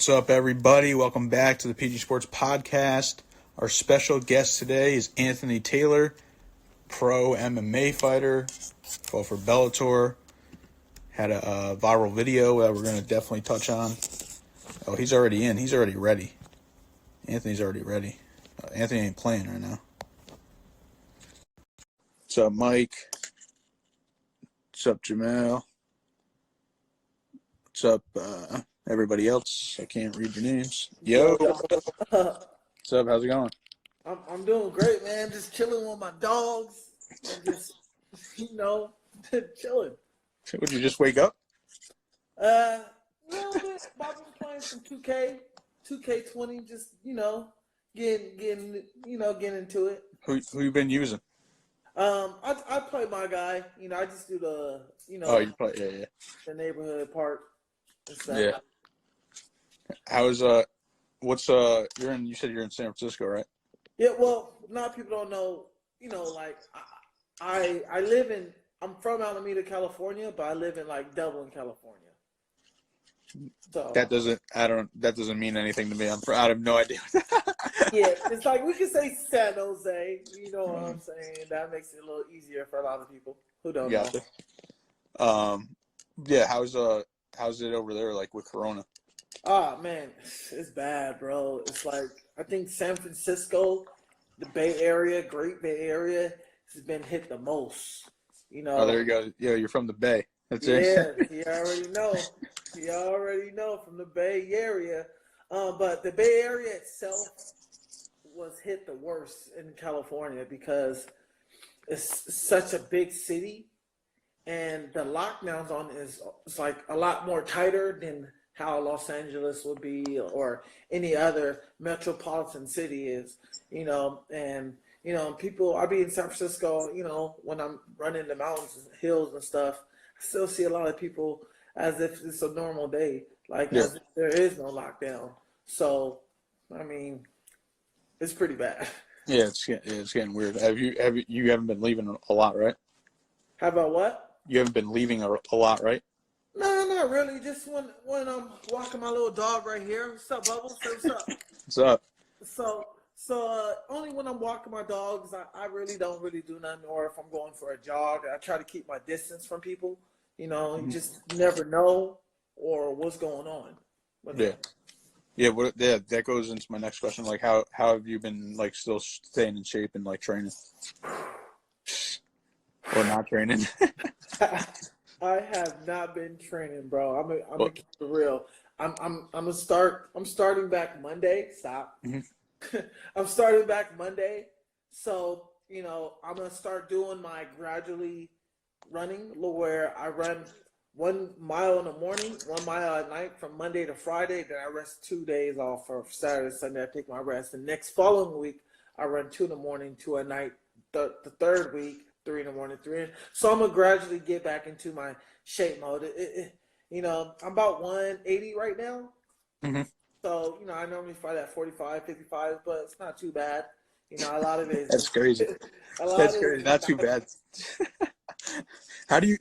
What's up, everybody? Welcome back to the PG Sports Podcast. Our special guest today is Anthony Taylor, pro MMA fighter, fought for Bellator. Had a viral video that we're going to definitely touch on. Oh, he's already in. He's already ready. Anthony's already ready. Anthony ain't playing right now. What's up, Mike? What's up, Jamal? What's up, everybody else? I can't read your names. Yo. What's up? How's it going? I'm doing great, man. Just chilling with my dogs and just, chilling. Would you just wake up? A little bit. I've been playing some 2K20, just, getting into it. Who you been using? I play my guy. I just do the, Oh, you play, yeah. the neighborhood part and stuff. Yeah. How's you said you're in San Francisco, right? Yeah, well, a lot of people don't know, I'm from Alameda, California, but I live in Dublin, California. So That doesn't mean anything to me. I have no idea. yeah, it's like we could say San Jose, you know what I'm saying? That makes it a little easier for a lot of people who don't know. Yeah, how's it over there with Corona? Oh man, it's bad, bro. It's I think San Francisco, the Bay Area, Great Bay Area, has been hit the most. Oh, there you go. Yeah, you're from the Bay. That's yeah, it. you already know. You already know from the Bay Area. But the Bay Area itself was hit the worst in California because it's such a big city, and the lockdowns on is a lot more tighter than how Los Angeles would be or any other metropolitan city is, and people, I'll be in San Francisco, when I'm running the mountains and hills and stuff, I still see a lot of people as if it's a normal day, as if there is no lockdown. So, I mean, it's pretty bad. Yeah, it's getting weird. You haven't been leaving a lot, right? How about what? You haven't been leaving a lot, right? No, not really. Just when I'm walking my little dog right here. What's up, Bubbles? What's up? What's up? So only when I'm walking my dogs, I really don't really do nothing. Or if I'm going for a jog, I try to keep my distance from people. You just never know or what's going on. But that goes into my next question. How have you been still staying in shape and training, or not training? I have not been training, bro. I'm gonna keep it real. I'm starting back Monday. Stop. Mm-hmm. I'm starting back Monday. So, I'm gonna start doing my gradually running where I run 1 mile in the morning, 1 mile at night from Monday to Friday. Then I rest 2 days off for Saturday, Sunday. I take my rest. The next following week, I run 2 in the morning, 2 at night. The third week, 3 in the morning, 3 in. So I'm gonna gradually get back into my shape mode. I'm about 180 right now. Mm-hmm. So, I normally fight at 45, 55, but it's not too bad. A lot of it is. That's crazy. That's crazy. Not too bad. How do you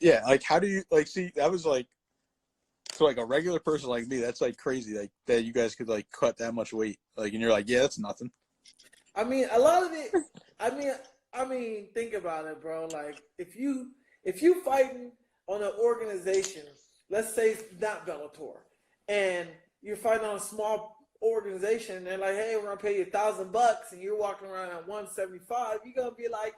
see, that was so a regular person like me, that's crazy, that you guys could cut that much weight. And you're yeah, that's nothing. I mean, a lot of it, I mean, think about it, bro. If you fighting on an organization, let's say not Bellator, and you're fighting on a small organization, and they're like, hey, we're gonna pay you $1,000, and you're walking around at 175, you're gonna be like,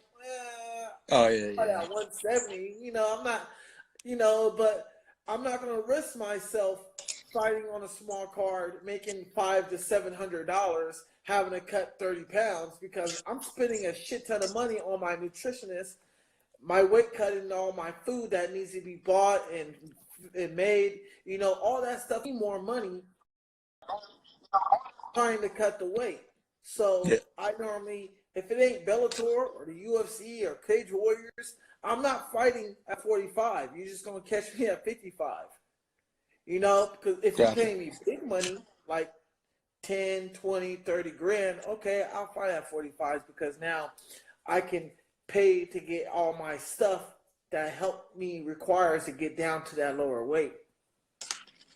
oh yeah. At 170, I'm not, but I'm not gonna risk myself fighting on a small card, making $500 to $700, having to cut 30 pounds because I'm spending a shit ton of money on my nutritionist, my weight cutting, all my food that needs to be bought and made, all that stuff. More money trying to cut the weight. So I normally, if it ain't Bellator or the UFC or Cage Warriors, I'm not fighting at 45. You're just gonna catch me at 55. Because if you're paying me big money, 10, 20, 30 grand, okay, I'll fight at 45 because now I can pay to get all my stuff that help me requires to get down to that lower weight.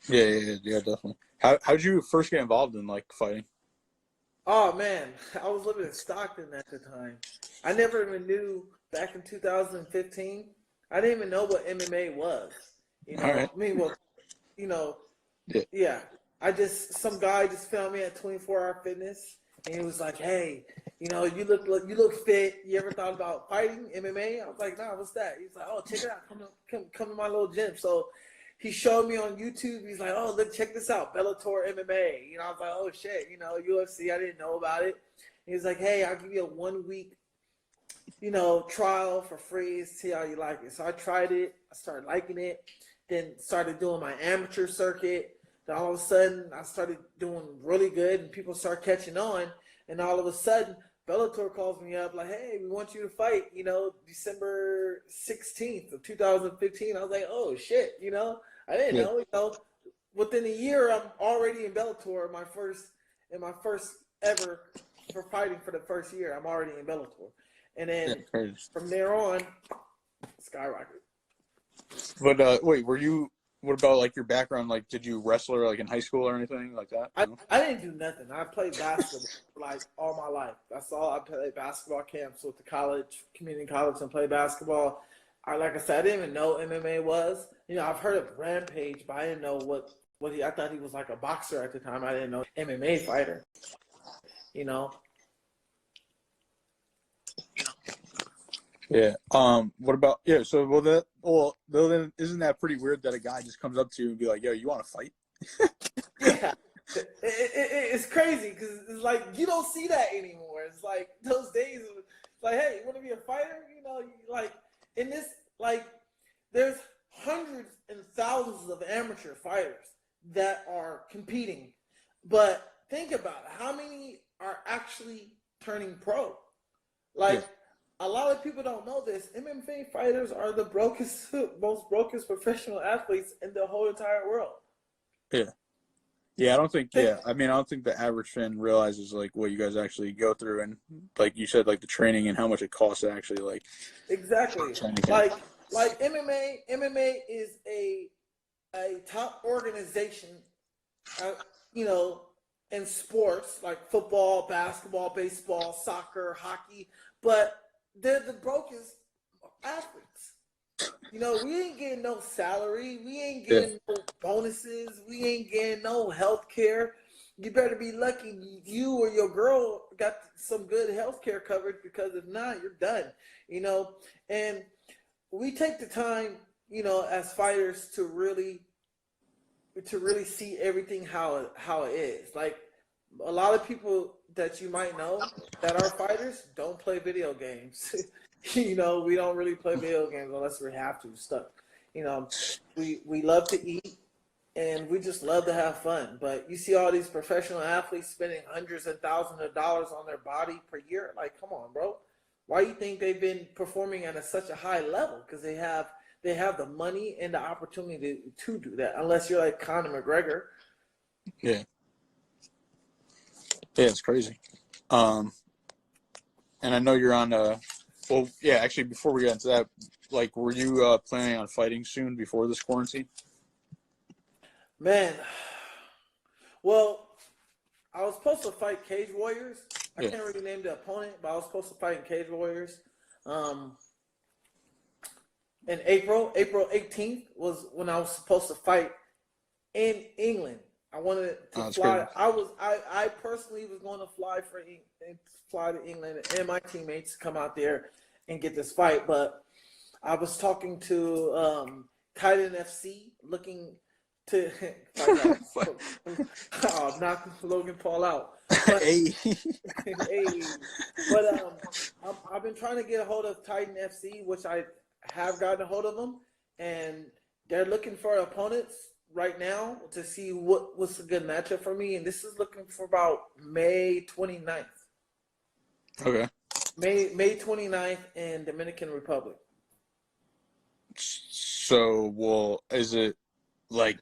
Yeah, definitely. How'd you first get involved in like fighting? Oh man, I was living in Stockton at the time. I never even knew back in 2015. I didn't even know what MMA was. All right. I mean, well, you know, Yeah. yeah. Some guy just found me at 24 Hour Fitness, and he was like, "Hey, you look fit. You ever thought about fighting MMA?" I was like, "Nah, what's that?" He's like, "Oh, check it out. Come to my little gym." So he showed me on YouTube. He's like, "Oh, look, check this out, Bellator MMA." I was like, "Oh shit, UFC. I didn't know about it." He was like, "Hey, I'll give you a 1 week, trial for free. See how you like it." So I tried it. I started liking it. Then started doing my amateur circuit. Then all of a sudden, I started doing really good, and people start catching on. And all of a sudden, Bellator calls me up like, "Hey, we want you to fight, December 16th of 2015." I was like, "Oh shit, I didn't Yeah. know. Within a year, I'm already in Bellator. My first ever for fighting for the first year. I'm already in Bellator, and Yeah. then Crazy. from there on, skyrocket. But wait, what about like your background? Like, did you wrestle like in high school or anything like that? No? I didn't do nothing. I played basketball like all my life. That's all. I played basketball camps with the community college, and played basketball. Like I said, I didn't even know MMA was. I've heard of Rampage, but I didn't know what he. I thought he was like a boxer at the time. I didn't know MMA fighter. You know. Yeah. What about So then isn't that pretty weird that a guy just comes up to you and be like, "Yo, you want to fight?" Yeah. It's crazy because it's like you don't see that anymore. It's like those days. It's like, hey, you want to be a fighter? Like in this, like there's hundreds and thousands of amateur fighters that are competing, but think about it. How many are actually turning pro? Like a lot of people don't know this. MMA fighters are the most brokest professional athletes in the whole entire world. Yeah. Yeah, I don't think. Think, Yeah, I mean, I don't think the average fan realizes like what you guys actually go through, and like you said, like the training and how much it costs to actually like exactly. train again. Like MMA is a top organization, uh, in sports like football, basketball, baseball, soccer, hockey, but they're the brokest athletes. We ain't getting no salary. We ain't getting no bonuses. We ain't getting no health care. You better be lucky you or your girl got some good health care coverage, because if not, you're done. And we take the time, as fighters to really see everything how it is. Like a lot of people that you might know that are fighters don't play video games. We don't really play video games unless we have to. Stuff. We love to eat, and we just love to have fun. But you see all these professional athletes spending hundreds and thousands of dollars on their body per year. Like, come on, bro. Why do you think they've been performing at such a high level? Because they have the money and the opportunity to do that. Unless you're like Conor McGregor. Yeah. Yeah, it's crazy. And I know you're on. Well, yeah. Actually, before we get into that, like, were you planning on fighting soon before this quarantine? Man, well, I was supposed to fight Cage Warriors. I Yeah. can't really name the opponent, but I was supposed to fight in Cage Warriors. In April 18th was when I was supposed to fight in England. I wanted to fly. Crazy. I personally was going to fly to England and my teammates to come out there and get this fight. But I was talking to Titan FC, looking to knock Logan Paul out. But, Hey. hey, but I've been trying to get a hold of Titan FC, which I have gotten a hold of them, and they're looking for opponents right now to see what's a good matchup for me. And this is looking for about May 29th. Okay. May 29th in Dominican Republic. So, well, is it like,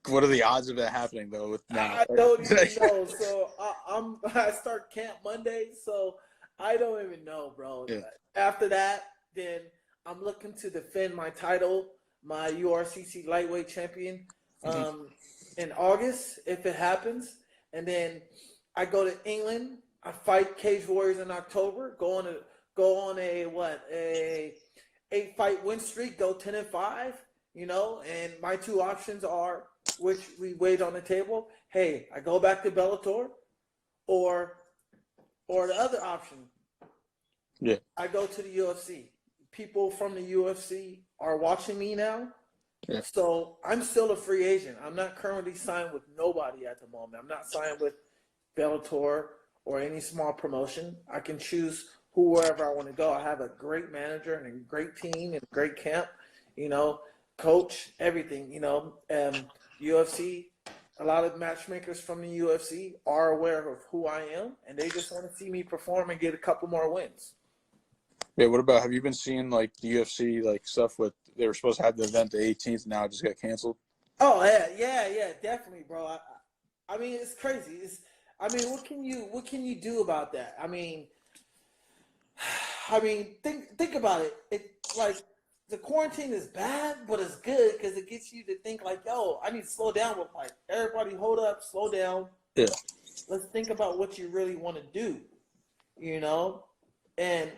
what are the odds of that happening though? With now, I don't even know. So I start camp Monday, so I don't even know, bro. Yeah. After that, then I'm looking to defend my title, my URCC lightweight champion, in August if it happens, and then I go to England. I fight Cage Warriors in October. Go on a 8-fight win streak. Go 10-5. And my two options are, which we weighed on the table. Hey, I go back to Bellator, or the other option. Yeah. I go to the UFC. People from the UFC are watching me now. Yeah. So I'm still a free agent. I'm not currently signed with nobody at the moment. I'm not signed with Bellator or any small promotion. I can choose wherever I want to go. I have a great manager and a great team and a great camp, coach, everything, UFC. A lot of matchmakers from the UFC are aware of who I am, and they just want to see me perform and get a couple more wins. Yeah, what about, have you been seeing like the UFC like stuff with, they were supposed to have the event the 18th, now it just got canceled? Oh yeah, definitely, bro. I mean, it's crazy. What can you do about that? I mean, think about it. It's like the quarantine is bad, but it's good because it gets you to think like, yo, I need to slow down with like everybody. Hold up, slow down. Yeah. Let's think about what you really want to do. And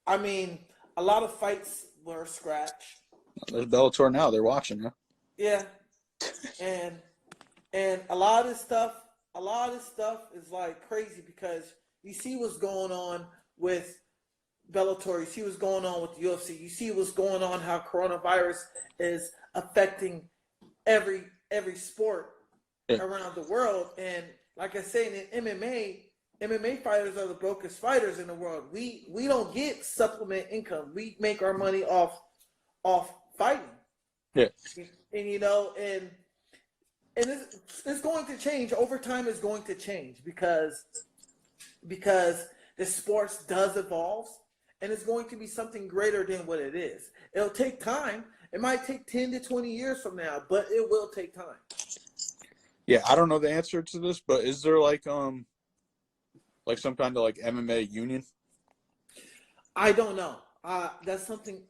I mean, a lot of fights were scratched. There's Bellator now. They're watching, huh? Yeah. And a lot of this stuff is like crazy because you see what's going on with Bellator, you see what's going on with the UFC, you see what's going on, how coronavirus is affecting every sport around the world. And like I say, in MMA fighters are the brokest fighters in the world. We don't get supplement income. We make our money off fighting. Yeah. And it's going to change. Over time it's going to change because the sports does evolve, and it's going to be something greater than what it is. It'll take time. It might take 10 to 20 years from now, but it will take time. Yeah, I don't know the answer to this, but is there like some kind of like MMA union? I don't know. That's something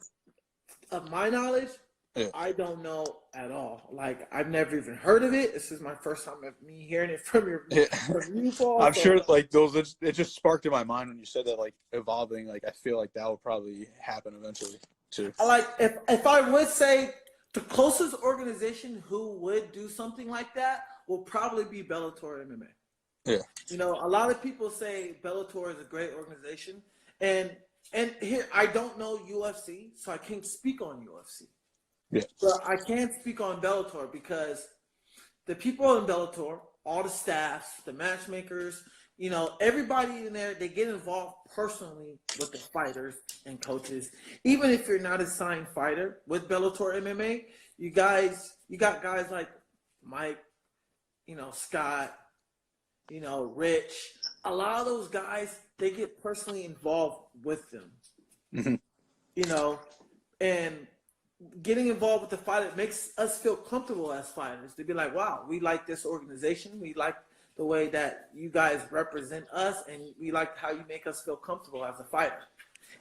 of my knowledge. Yeah. I don't know at all. Like, I've never even heard of it. This is my first time of me hearing it from you, Paul. I'm sure like it just sparked in my mind when you said that, like evolving. Like, I feel like that will probably happen eventually too. Like, if I would say the closest organization who would do something like that will probably be Bellator MMA. Yeah. A lot of people say Bellator is a great organization, and here I don't know UFC, so I can't speak on UFC. Yeah. But I can speak on Bellator because the people in Bellator, all the staffs, the matchmakers, everybody in there, they get involved personally with the fighters and coaches. Even if you're not a signed fighter with Bellator MMA, you got guys like Mike, Scott, Rich. A lot of those guys, they get personally involved with them. Mm-hmm. And getting involved with the fighter makes us feel comfortable as fighters to be like, wow, we like this organization. We like the way that you guys represent us, and we like how you make us feel comfortable as a fighter.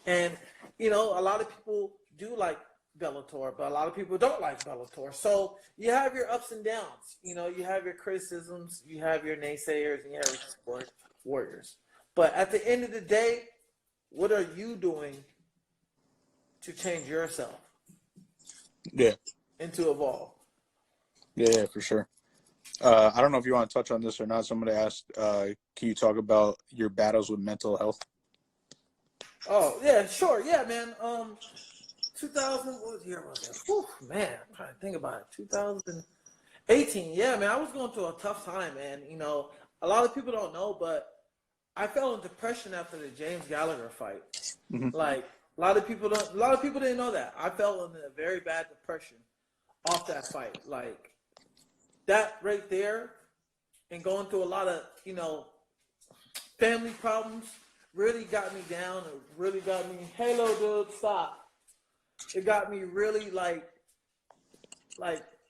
And, a lot of people do like Bellator, but a lot of people don't like Bellator. So you have your ups and downs. You have your criticisms, you have your naysayers, and you have your support warriors. But at the end of the day, what are you doing to change yourself? Yeah. And to evolve. Yeah, for sure. I don't know if you want to touch on this or not. Somebody asked, can you talk about your battles with mental health? Oh, yeah, sure. Yeah, man. 2000, what year was that? Whew, man, I'm trying to think about it. 2018. Yeah, man, I was going through a tough time, man. A lot of people don't know, but I fell in depression after the James Gallagher fight. Mm-hmm. Like, a lot of people didn't know that. I fell in a very bad depression off that fight. Like, that right there, and going through a lot of, family problems really got me down. It really got me, hello, dude, stop. It got me really, like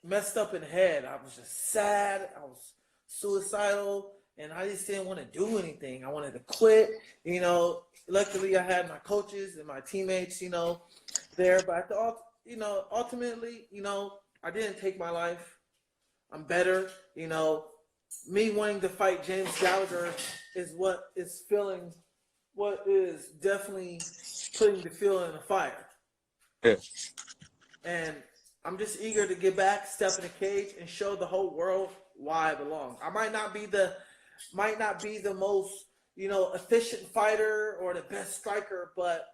messed up in the head. I was just sad. I was suicidal, and I just didn't want to do anything. I wanted to quit, Luckily, I had my coaches and my teammates, there. But ultimately, I didn't take my life. I'm better. Me wanting to fight James Gallagher is what is definitely putting the fuel in the fire. Yeah. And I'm just eager to get back, step in the cage, and show the whole world why I belong. I might not be the most, efficient fighter or the best striker, but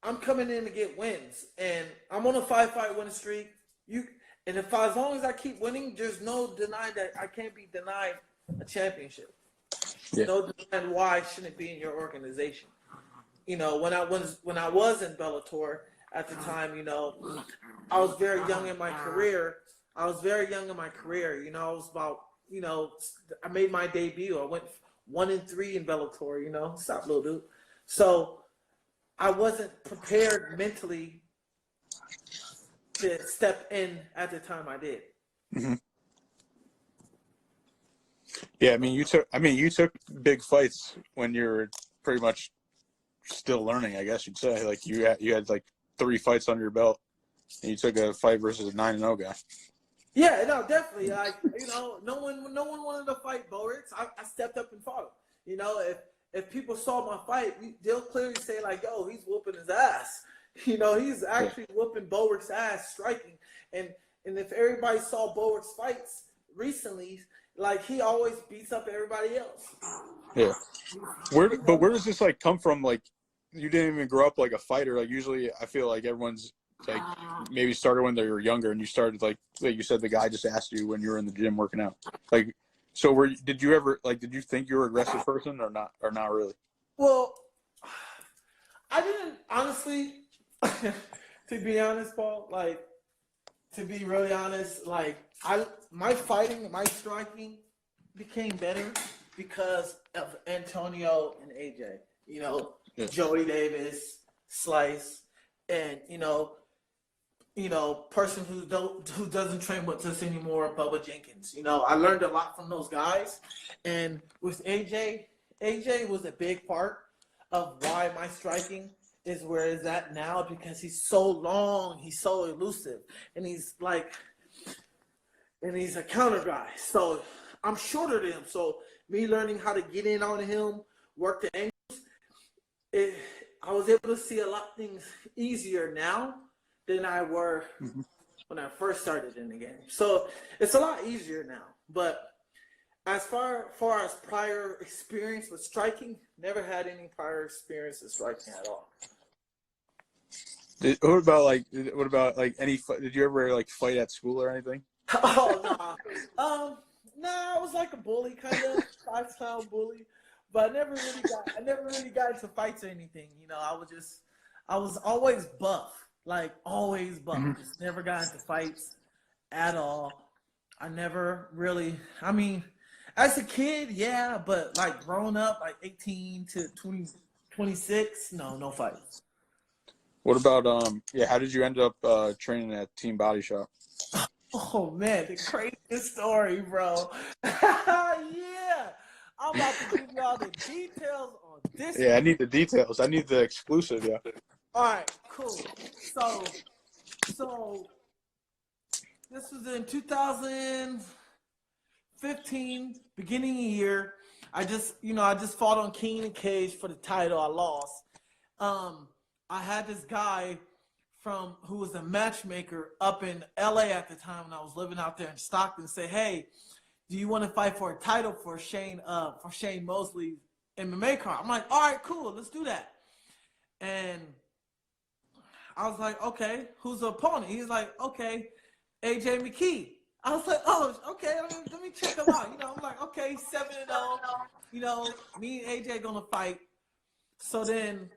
I'm coming in to get wins, and I'm on a 5-fight winning streak. As long as I keep winning, there's no denying that I can't be denied a championship. Yeah. No denying why I shouldn't be in your organization. When I was in Bellator at the time, I was very young in my career. I was about, I made my debut. I went 1-3 in Bellator. Stop, little dude. So I wasn't prepared mentally to step in at the time I did. Mm-hmm. Yeah, you took big fights when you were pretty much still learning, I guess you'd say. Like you had like 3 fights under your belt, and you took a fight versus a 9-0 guy. Yeah, no, definitely. No one wanted to fight Boris. I stepped up and fought him. If people saw my fight, they'll clearly say like, "Yo, he's whooping his ass." He's actually whooping Bowick's ass, striking. And if everybody saw Bowick's fights recently, like he always beats up everybody else. Yeah. Where does this like come from? Like, you didn't even grow up like a fighter. Like usually, I feel like everyone's like maybe started when they were younger, and you started like you said, the guy just asked you when you were in the gym working out. Like, so did you think you were an aggressive person or not really? Well, I didn't honestly. To be honest, Paul, to be really honest, my fighting, my striking became better because of Antonio and AJ. Yes. Joey Davis, Slice, and person who doesn't train with us anymore, Bubba Jenkins. I learned a lot from those guys, and with AJ was a big part of why my striking is where it's at now, because he's so long, he's so elusive, and he's a counter guy. So I'm shorter than him. So me learning how to get in on him, work the angles, I was able to see a lot of things easier now than I were when I first started in the game. So it's a lot easier now. But as far as prior experience with striking, never had any prior experience with striking at all. What about any? Did you ever like fight at school or anything? Oh no, I was like a bully, kind of 5-pound bully, but I never really got into fights or anything. I was always buff, always buff. Mm-hmm. Just never got into fights at all. I never really. As a kid, yeah, but growing up, 18 to 20, 26, no fights. What about how did you end up training at Team Body Shop? Oh man, the craziest story, bro. Yeah. I'm about to give you all the details on this. Yeah, I need the details. I need the exclusive, yeah. Alright, cool. So this was in 2015, beginning of the year. I just fought on King and Cage for the title. I lost. I had this guy who was a matchmaker up in LA at the time when I was living out there in Stockton say, "Hey, do you want to fight for a title for Shane Mosley's MMA card?" I'm like, "All right, cool, let's do that." And I was like, "Okay, who's the opponent?" He's like, "Okay, AJ McKee." I was like, "Oh, okay, let me check him out." I'm like, "Okay, 7-0. Me and AJ gonna fight." So then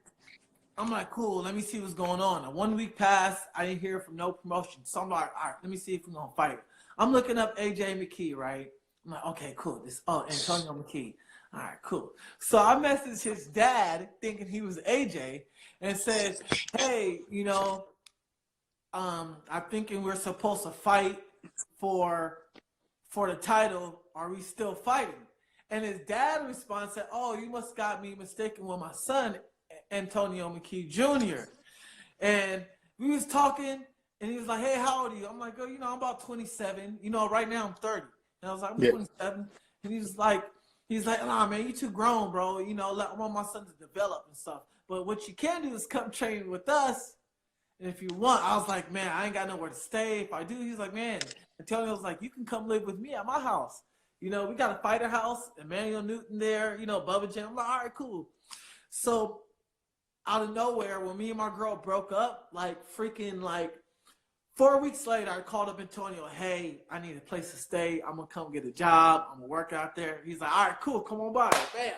I'm like, "Cool, let me see what's going on." And 1 week passed, I didn't hear from no promotion. So I'm like, "All right, let me see if we're gonna fight." I'm looking up AJ McKee, right? I'm like, "Okay, cool. Antonio McKee. All right, cool." So I messaged his dad thinking he was AJ and said, "Hey, I'm thinking we're supposed to fight for the title. Are we still fighting?" And his dad responds said, "Oh, you must got me mistaken with my son, Antonio McKee Jr." And we was talking, And he was like, hey, how old are you? I'm like, oh, you know, I'm about 27. You know, right now I'm 30. And I was like, I'm Yeah. 27. And he's like, nah, man, you too grown, bro. You know, I want my son to develop and stuff. But what you can do is come train with us. And if you want, I was like, man, I ain't got nowhere to stay. If I do, he's like, man. Antonio was like, you can come live with me at my house. You know, we got a fighter house, Emmanuel Newton there, you know, Bubba Jam. I'm like, all right, cool. So out of nowhere, when me and my girl broke up, like freaking like 4 weeks later, I called up Antonio. Hey, I need a place to stay. I'm gonna come get a job. I'm gonna work out there. He's like, all right, cool. Come on by. Bam.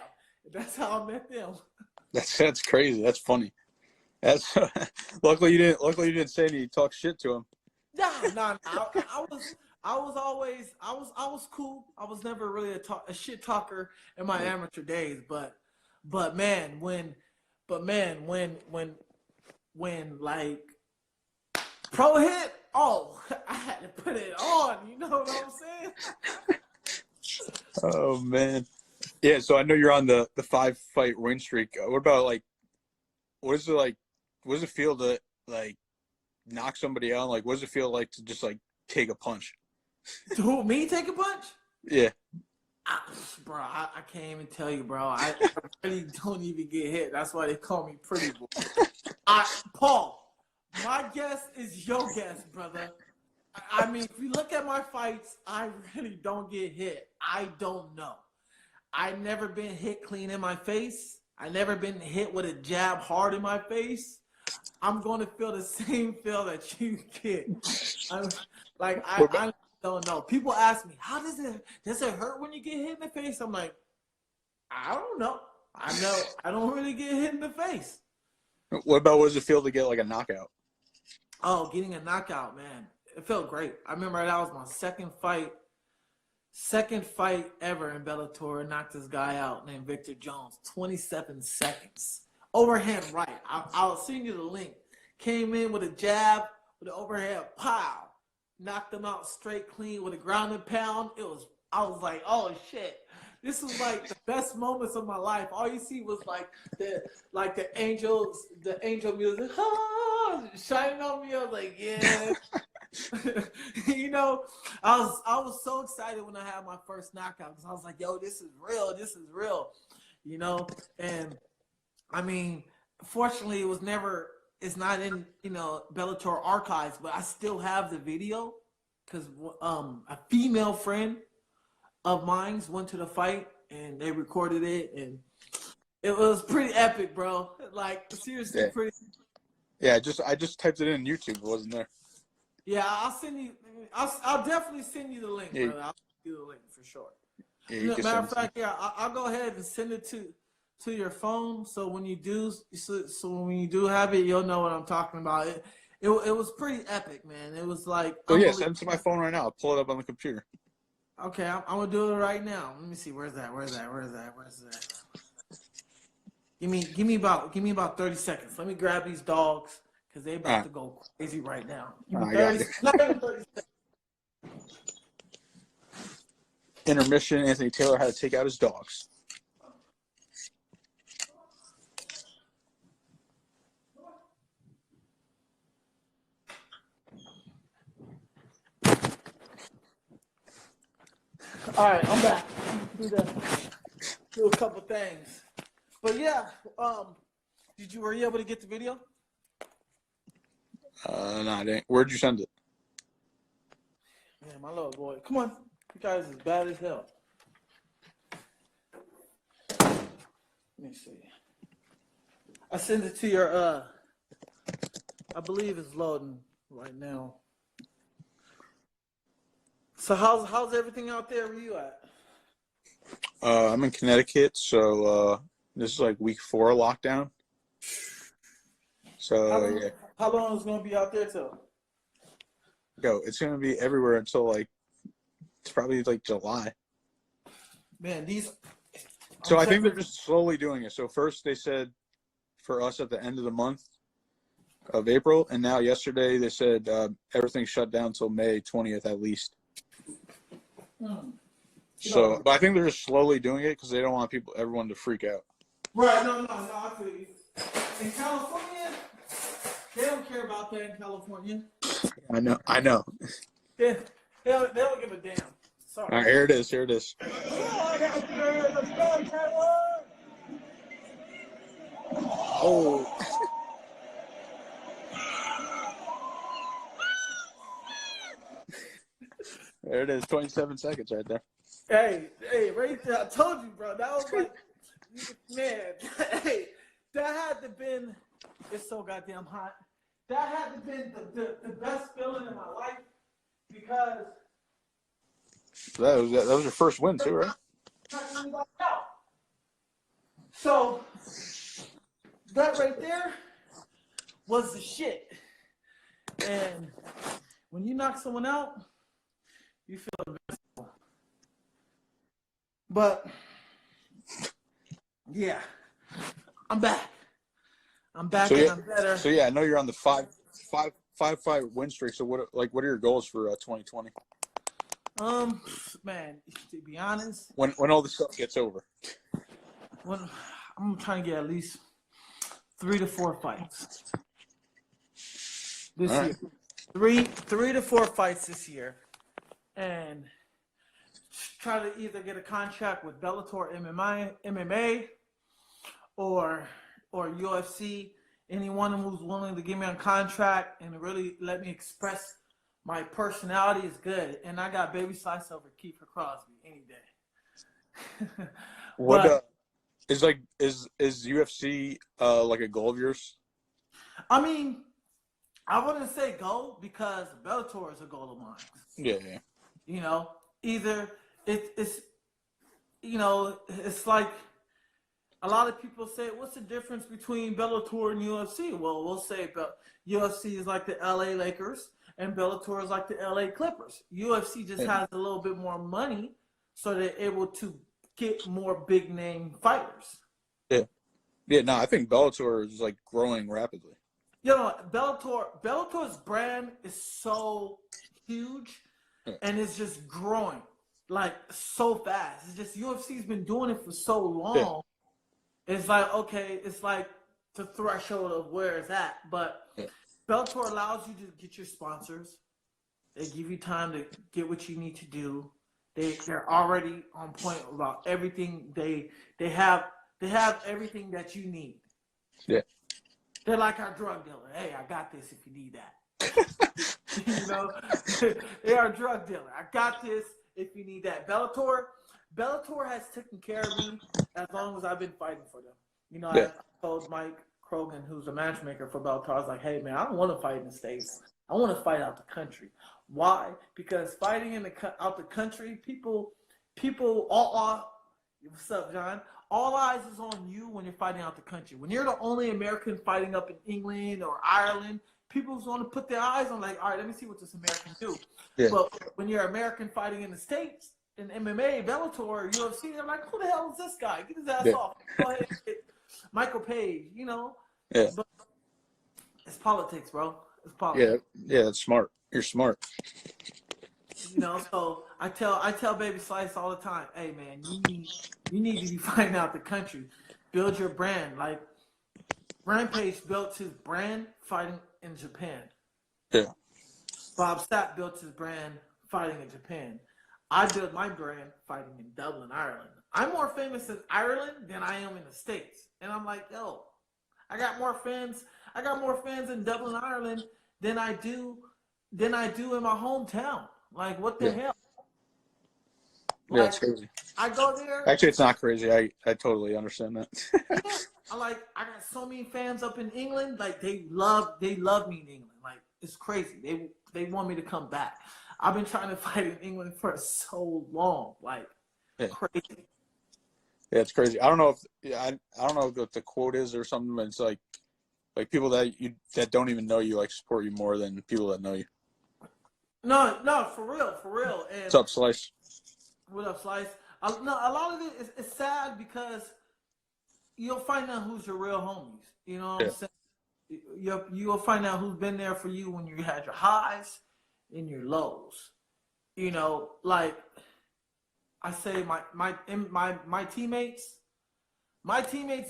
And that's how I met them. That's crazy. That's funny. That's luckily you didn't say any talk shit to him. Nah. I was cool. I was never really a shit talker in my amateur days, but man, when like pro hit, oh, I had to put it on. You know what I'm saying? Oh man, yeah. So I know you're on the 5-fight win streak. What about like, what is it like? What does it feel to like knock somebody out? Like, what does it feel like to just like take a punch? Who, me take a punch? Yeah. Bro, I can't even tell you, bro. I really don't even get hit. That's why they call me Pretty Boy. Paul, my guess is your guess, brother. I mean, if you look at my fights, I really don't get hit. I don't know. I never been hit clean in my face. I never been hit with a jab hard in my face. I'm going to feel the same feel that you get. I don't know. People ask me, does it hurt when you get hit in the face? I'm like, I don't know. I know I don't really get hit in the face. What does it feel to get like a knockout? Oh, getting a knockout, man. It felt great. I remember that was my second fight ever in Bellator. Knocked this guy out named Victor Jones. 27 seconds. Overhand right. I'll send you the link. Came in with a jab, with an overhand pow. Knocked him out straight clean with a ground and pound. I was like, oh shit. This was like the best moments of my life. All you see was like the angel music, shining on me. I was like, yeah. You know, I was so excited when I had my first knockout because I was like, yo, this is real. You know, and I mean, fortunately, it's not in, you know, Bellator archives, but I still have the video because a female friend of mine went to the fight and they recorded it, and it was pretty epic, bro. Like, seriously, pretty. Yeah, I just typed it in YouTube. It wasn't there. Yeah, I'll send you. I'll definitely send you the link, brother. I'll send you the link for sure. Yeah, Matter of fact, yeah, I'll go ahead and send it to your phone. So when you do have it, you'll know what I'm talking about. It was pretty epic, man. It was like. Oh yeah, send it to my phone right now. I'll pull it up on the computer. Okay, I'm gonna do it right now. Let me see. Where's that? Give me about 30 seconds. Let me grab these dogs because they about to go crazy right now. Give me 30 seconds. Intermission. Anthony Taylor had to take out his dogs. All right, I'm back. Do a couple things, but yeah. Were you able to get the video? No, I didn't. Where'd you send it? Man, my little boy. Come on, you guys is bad as hell. Let me see. I sent it to your. I believe it's loading right now. So how's everything out there where you at? I'm in Connecticut, so this is like week 4 lockdown. So how long is it gonna be out there till? It's gonna be everywhere until like it's probably like July. Man, So I think they're just slowly doing it. So first they said for us at the end of the month of April, and now yesterday they said everything's shut down till May 20th at least. So, but I think they're just slowly doing it because they don't want everyone to freak out. Right? No, I feel you. In California, They don't care about that in California. I know. I know. They don't give a damn. Sorry. All right, here it is. Here it is. Oh. There it is. 27 seconds right there. Hey, right there. I told you, bro. That was like, man. Hey, that had to been. It's so goddamn hot. That had to been the best feeling in my life because That was your first win too, right? So that right there was the shit. And when you knock someone out, you feel invincible. But yeah, I'm back. I'm back So, and yeah, I'm better. So yeah, I know you're on the five win streak. So what are your goals for 2020? Man, to be honest, When all this stuff gets over. when I'm trying to get at least 3 to 4 fights this year. 3 to 4 fights this year, and try to either get a contract with Bellator MMA or UFC. Anyone who's willing to give me a contract and really let me express my personality is good. And I got Baby Slice over Kiefer Crosby any day. What is UFC like a goal of yours? I mean, I wouldn't say goal because Bellator is a goal of mine. Yeah. You know, either it's like a lot of people say, what's the difference between Bellator and UFC? Well, we'll say UFC is like the LA Lakers and Bellator is like the LA Clippers. UFC just has a little bit more money, so they're able to get more big name fighters. Yeah. No, I think Bellator is like growing rapidly. You know, Bellator's brand is so huge, and it's just growing like so fast. It's just UFC's been doing it for so long. Yeah. It's like, okay, it's like the threshold of where it's at. But Bellator allows you to get your sponsors. They give you time to get what you need to do. They're already on point about everything. They have everything that you need. Yeah. They're like our drug dealer. Hey, I got this if you need that. You know, they are a drug dealer. I got this if you need that. Bellator has taken care of me as long as I've been fighting for them. You know, I told Mike Krogan, who's a matchmaker for Bellator, I was like, hey, man, I don't want to fight in the States. I want to fight out the country. Why? Because fighting out the country, people, what's up, John? All eyes is on you when you're fighting out the country. When you're the only American fighting up in England or Ireland, people's want to put their eyes on, like, all right, let me see what this American do. Yeah. But when you're American fighting in the States, in MMA, Bellator, UFC, they're like, who the hell is this guy? Get his ass off. Go ahead, Michael Page, you know? Yeah. But it's politics, bro. It's politics. Yeah, that's smart. You're smart. You know, so I tell Baby Slice all the time, hey man, you need to be fighting out the country. Build your brand. Like Rampage built his brand fighting in Japan. Yeah. Bob Sapp built his brand fighting in Japan. I built my brand fighting in Dublin, Ireland. I'm more famous in Ireland than I am in the States. And I'm like, yo, I got more fans in Dublin, Ireland than I do in my hometown. Like, what the hell? Yeah, it's crazy. I go there. Actually, it's not crazy. I totally understand that. I got so many fans up in England. Like, they love me in England. Like, it's crazy. They want me to come back. I've been trying to fight in England for so long. Like, crazy. Yeah, it's crazy. I don't know what the quote is or something, but it's like people that don't even know you like support you more than people that know you. No, for real. And what's up, Slice? What up, Slice? A lot of it is sad because you'll find out who's your real homies. You know what I'm saying? You'll find out who's been there for you when you had your highs and your lows. You know, like I say, my teammates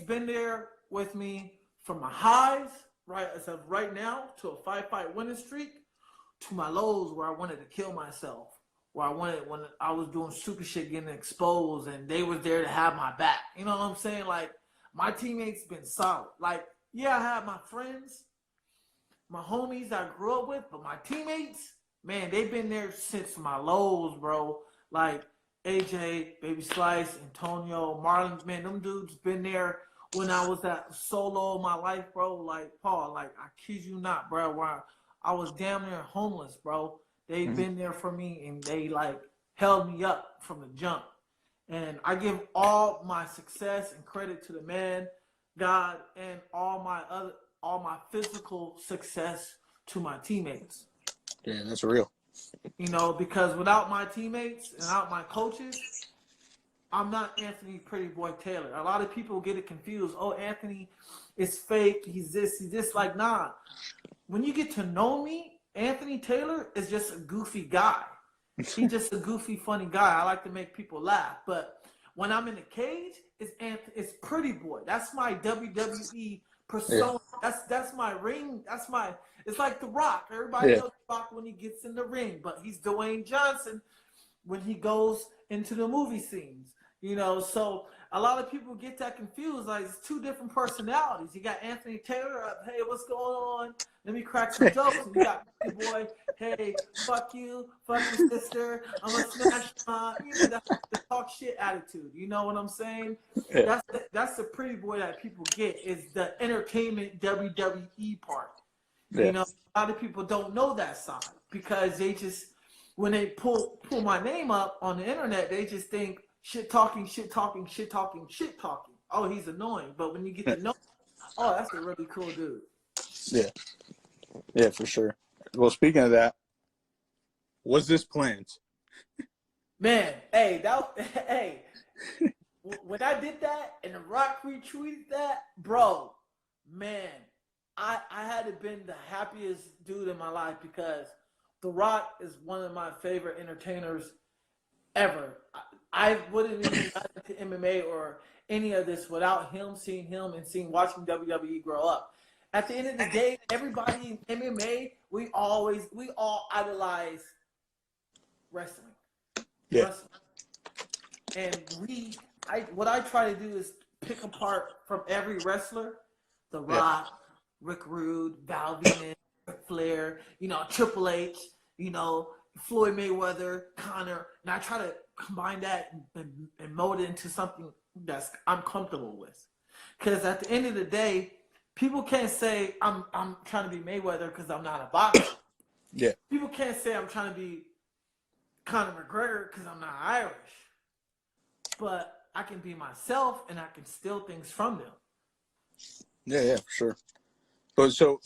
been there with me from my highs, right now to a 5-fight winning streak to my lows where I wanted to kill myself, where I wanted when I was doing stupid shit getting exposed and they was there to have my back. You know what I'm saying? Like my teammates been solid. Like yeah, I have my friends, my homies I grew up with, but my teammates, man, they've been there since my lows, bro. Like AJ, Baby Slice, Antonio, Marlon, man, them dudes been there when I was at solo in my life, bro. Like Paul, like I kid you not, bro. Where I was damn near homeless, bro. They've been there for me and they like held me up from the jump. And I give all my success and credit to the man, God, and all my physical success to my teammates. Yeah, that's real. You know, because without my teammates and without my coaches, I'm not Anthony Pretty Boy Taylor. A lot of people get it confused. Oh, Anthony is fake. He's this. Like, nah. When you get to know me, Anthony Taylor is just a goofy guy. He's just a goofy, funny guy. I like to make people laugh. But when I'm in the cage, it's Pretty Boy. That's my WWE persona. Yeah. That's my ring. It's like The Rock. Everybody knows The Rock when he gets in the ring, but he's Dwayne Johnson when he goes into the movie scenes. You know, so a lot of people get that confused. Like, it's two different personalities. You got Anthony Taylor up, hey, what's going on? Let me crack some jokes. And you got Pretty Boy, hey, fuck you, fuck your sister, I'm a smash mom. You know, that's the talk shit attitude. You know what I'm saying? Yeah. That's the Pretty Boy that people get, is the entertainment WWE part. Yeah. You know, a lot of people don't know that side because they just, when they pull my name up on the internet, they just think, shit talking. Oh, he's annoying. But when you get to know him, oh, that's a really cool dude. Yeah. Yeah, for sure. Well, speaking of that, what's this plans? Man, hey, when I did that and The Rock retweeted that, bro, man, I had to been the happiest dude in my life because The Rock is one of my favorite entertainers ever. I wouldn't even got into MMA or any of this without him, seeing him and watching WWE grow up. At the end of the day, everybody in MMA, we all idolize wrestling. Yeah. Wrestling. And what I try to do is pick apart from every wrestler, The Rock, Rick Rude, Val Venis, Ric Flair, you know, Triple H, you know, Floyd Mayweather, Conor, and I try to combine that and mold it into something I'm comfortable with. Because at the end of the day, people can't say I'm trying to be Mayweather because I'm not a boxer. Yeah. People can't say I'm trying to be Conor McGregor because I'm not Irish. But I can be myself and I can steal things from them. Yeah, for sure. But so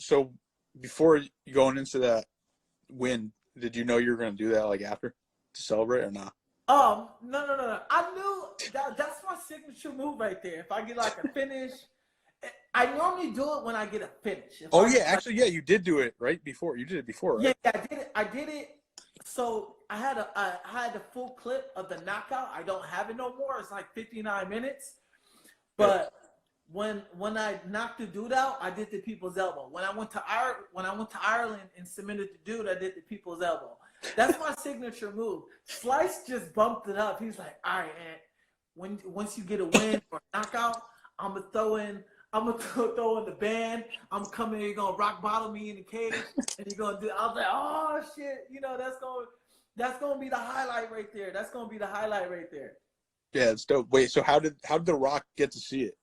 before you going into that win, did you know you were going to do that like after to celebrate or not? No. I knew that's my signature move right there. If I get like a finish, I normally do it when I get a finish. You did do it right before. You did it before, right? Yeah, I did it. So I had the full clip of the knockout. I don't have it no more. It's like 59 minutes. But when I knocked the dude out, I did the people's elbow. When I went to Ireland and submitted the dude, I did the people's elbow. That's my signature move. Slice just bumped it up. He's like, all right, Ant, once you get a win or a knockout, I'm gonna throw in the band. I'm coming, you're gonna rock bottom me in the cage, and you're gonna do. I was like, oh shit, you know that's gonna be the highlight right there. That's gonna be the highlight right there. Yeah, it's dope. Wait, so how did The Rock get to see it?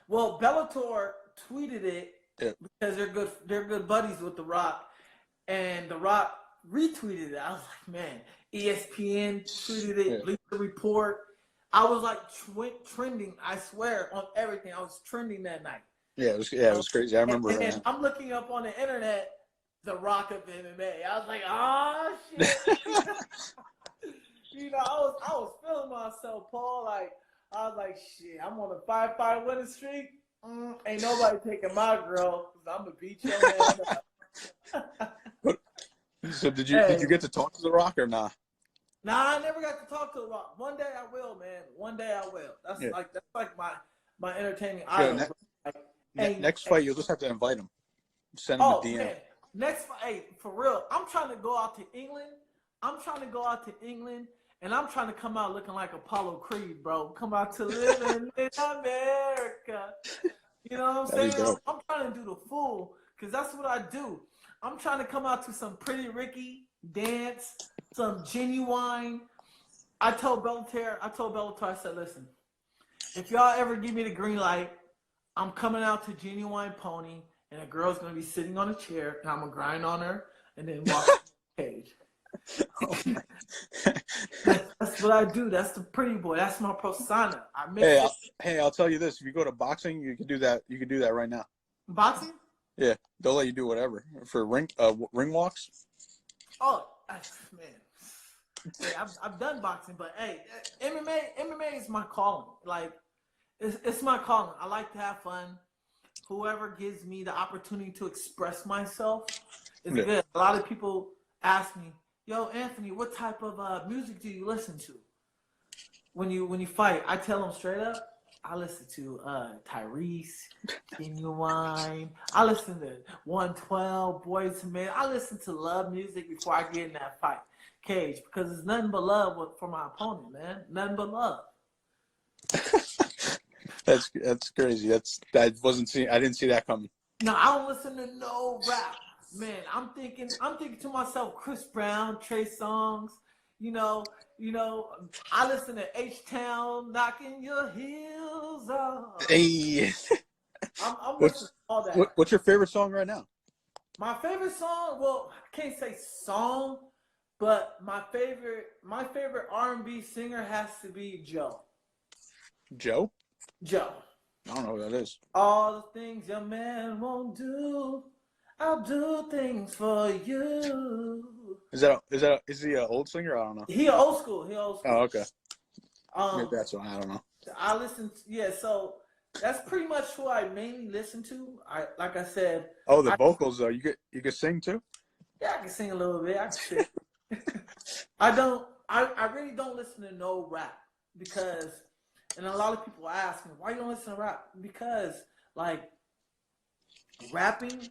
Well, Bellator tweeted it because they're good buddies with The Rock, and The Rock retweeted it. I was like, man, ESPN tweeted it, Bleacher Report. I was like trending, I swear, on everything. I was trending that night. Yeah, it was crazy. I remember that. And I'm looking up on the internet, The Rock of MMA. I was like, oh shit. You know, I was feeling myself, Paul. Like, I was like, shit, I'm on a 5-5 winning streak. Ain't nobody taking my girl. I'm gonna beat your man up. So did you get to talk to The Rock or not? Nah, I never got to talk to The Rock. One day I will, man. One day I will. That's like my entertaining idol. Next fight, you'll just have to invite him. Send him a DM. Man, next, hey, for real, I'm trying to go out to England. And I'm trying to come out looking like Apollo Creed, bro. Come out to live in America. You know what I'm saying? I'm trying to do the fool, because that's what I do. I'm trying to come out to some Pretty Ricky dance, some Genuine. I told Bellator, I said, listen, if y'all ever give me the green light, I'm coming out to Genuine Pony, and a girl's going to be sitting on a chair, and I'm going to grind on her, and then walk to the cage. That's what I do. That's the pretty boy. That's my persona. I'll tell you this: if you go to boxing, you can do that. You can do that right now. Boxing? Yeah, they'll let you do whatever for ring walks. Oh man, hey, I've done boxing, but hey, MMA is my calling. Like, it's my calling. I like to have fun. Whoever gives me the opportunity to express myself is good. A lot of people ask me, yo, Anthony, what type of music do you listen to when you fight? I tell them straight up, I listen to Tyrese, Genuine. I listen to 112, Boyz II Men. I listen to love music before I get in that fight cage, because it's nothing but love for my opponent, man. Nothing but love. That's crazy. I didn't see that coming. No, I don't listen to no rap. Man, I'm thinking to myself, Chris Brown, Trey Songz, you know, I listen to H-Town, knocking your heels off. Hey. I'm listening to all that. What's your favorite song right now? My favorite song, well, I can't say song, but my favorite R&B singer has to be Joe. Joe? Joe. I don't know who that is. All the things your man won't do, I'll do things for you. Is he an old singer? I don't know. He old school. Oh, okay. Maybe that's one. I don't know. I listen to, so that's pretty much who I mainly listen to. Like I said. Oh, the vocals though. You could sing too? Yeah, I can sing a little bit. I can sing. I really don't listen to no rap, because, and a lot of people ask me, why you don't listen to rap? Because rapping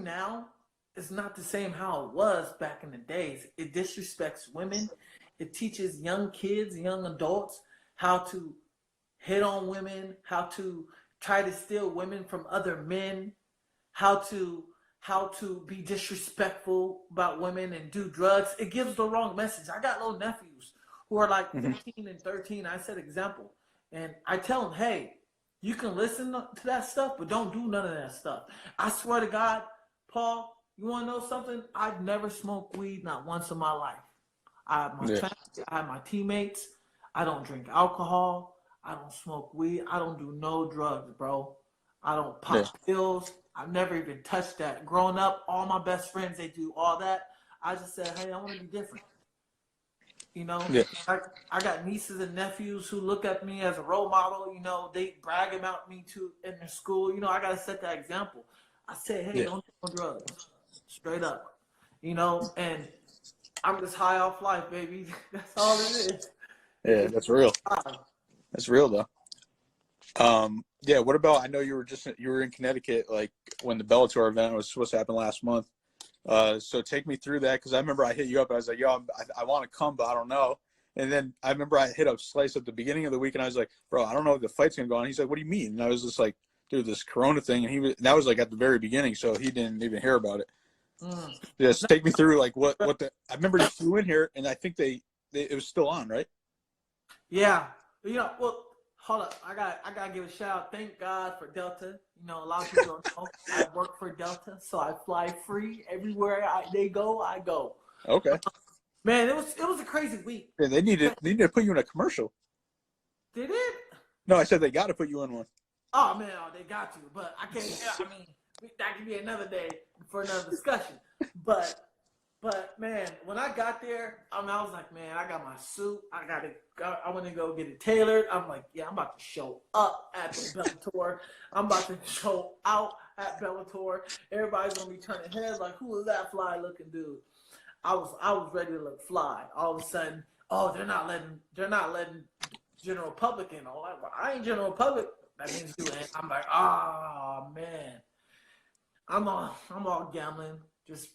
now is not the same how it was back in the days. It disrespects women. It teaches young kids, young adults, how to hit on women, how to try to steal women from other men, how to be disrespectful about women and do drugs. It gives the wrong message. I got little nephews who are like 15 and 13. I set example, and I tell them, hey, you can listen to that stuff, but don't do none of that stuff. I swear to God, Paul, you want to know something? I've never smoked weed, not once in my life. I have my family, I have my teammates. I don't drink alcohol. I don't smoke weed. I don't do no drugs, bro. I don't pop pills. I've never even touched that. Growing up, all my best friends, they do all that. I just said, hey, I want to be different. You know, I got nieces and nephews who look at me as a role model. You know, they brag about me too in their school. You know, I got to set that example. I said, hey, don't do no drugs. Straight up. You know, and I'm just high off life, baby. That's all it is. Yeah, that's real. That's real, though. What about, I know you were in Connecticut, like, when the Bellator event was supposed to happen last month. So take me through that, because I remember I hit you up. I was like, yo, I want to come, but I don't know. And then I remember I hit up Slice at the beginning of the week, and I was like, bro, I don't know if the fight's going to go on. He's like, what do you mean? And I was just like, dude, this Corona thing. And that was like at the very beginning, so he didn't even hear about it. Just take me through, like, what I remember you flew in here, and I think it was still on, right? Yeah. You know, well, hold up. I gotta give a shout out. Thank God for Delta. You know, a lot of people don't know I work for Delta, so I fly free everywhere they go. I go. Okay. Man, it was a crazy week. Yeah, they need to put you in a commercial. Did it? No, I said they got to put you in one. Oh man, they got to, but I can't. I mean, that could be another day for another discussion. But man, when I got there, I was like, man, I got my suit. I want to go get it tailored. I'm like, yeah, I'm about to show up at the Bellator. I'm about to show out at Bellator. Everybody's gonna be turning heads like, who is that fly looking dude? I was ready to look fly. All of a sudden, oh, they're not letting general public in. Oh, I ain't general public. That means you ain't. I'm like, oh man. I'm all gambling, just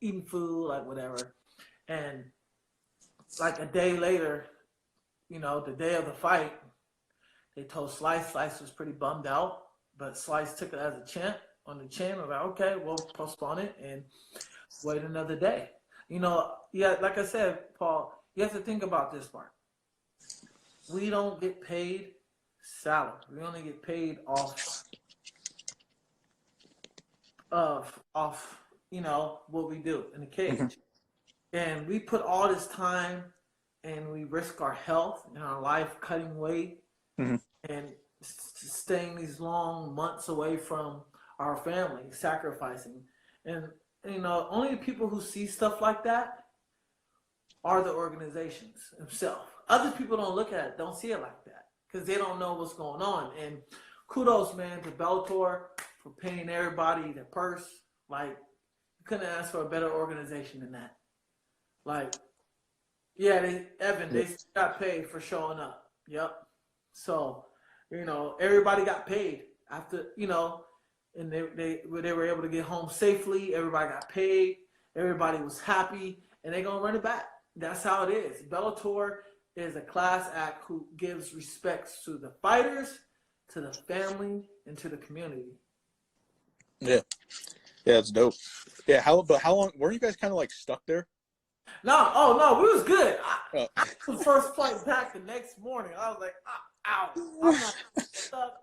eating food, like whatever. And like a day later, the day of the fight, they told Slice. Slice was pretty bummed out, but Slice took it as a chant on the chin. I was like, okay, we'll postpone it and wait another day. Yeah, like I said, Paul, you have to think about this part. We don't get paid salary. We only get paid off what we do in the cage. And we put all this time and we risk our health and our life cutting weight and staying these long months away from our family, sacrificing. And only the people who see stuff like that are the organizations themselves. Other people don't look at it, don't see it like that, because they don't know what's going on. And kudos, man, to Bellator for paying everybody their purse. Like, you couldn't ask for a better organization than that. Like, yeah, they got paid for showing up. Yep. So, everybody got paid after, and they were able to get home safely. Everybody got paid. Everybody was happy, and they're going to run it back. That's how it is. Bellator is a class act who gives respects to the fighters, to the family, and to the community. Yeah. Yeah, it's dope. Yeah, how long weren't you guys kind of like stuck there? No, we was good. I was first flight back the next morning. I was like, ow, I'm not stuck.